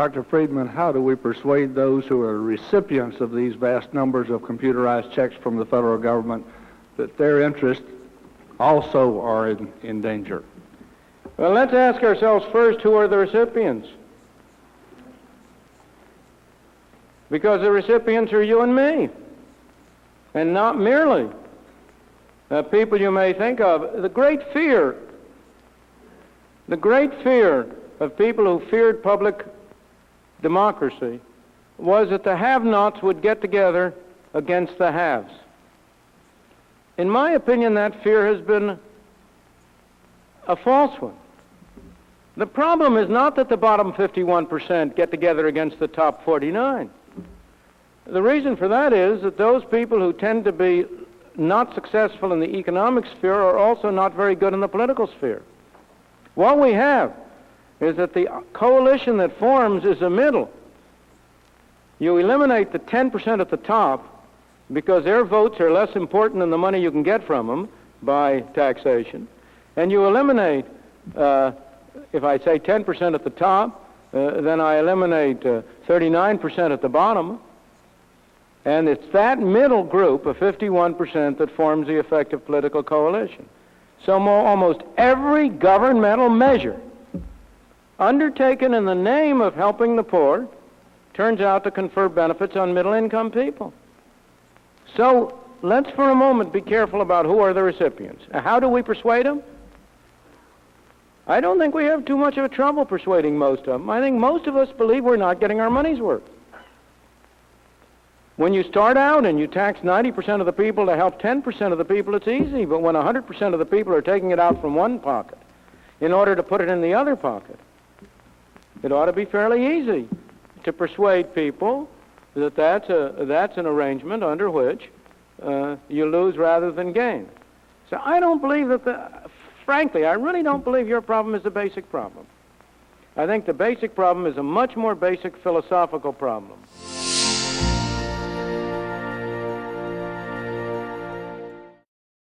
Dr. Friedman, how do we persuade those who are recipients of these vast numbers of computerized checks from the federal government that their interests also are in danger? Well, let's ask ourselves first, who are the recipients? Because the recipients are you and me, and not merely people you may think of. The great fear of people who feared public democracy was that the have-nots would get together against the haves. In my opinion, that fear has been a false one. The problem is not that the bottom 51% get together against the top 49. The reason for that is that those people who tend to be not successful in the economic sphere are also not very good in the political sphere. What we have is that the coalition that forms is a middle. You eliminate the 10% at the top because their votes are less important than the money you can get from them by taxation. And you eliminate, if I say 10% at the top, then I eliminate 39% at the bottom. And it's that middle group of 51% that forms the effective political coalition. So almost every governmental measure undertaken in the name of helping the poor turns out to confer benefits on middle-income people. So let's for a moment be careful about who are the recipients. How do we persuade them? I don't think we have too much of a trouble persuading most of them. I think most of us believe we're not getting our money's worth. When you start out and you tax 90% of the people to help 10% of the people, it's easy. But when 100% of the people are taking it out from one pocket in order to put it in the other pocket, it ought to be fairly easy to persuade people that that's an arrangement under which you lose rather than gain. So I don't believe frankly, I really don't believe your problem is the basic problem. I think the basic problem is a much more basic philosophical problem.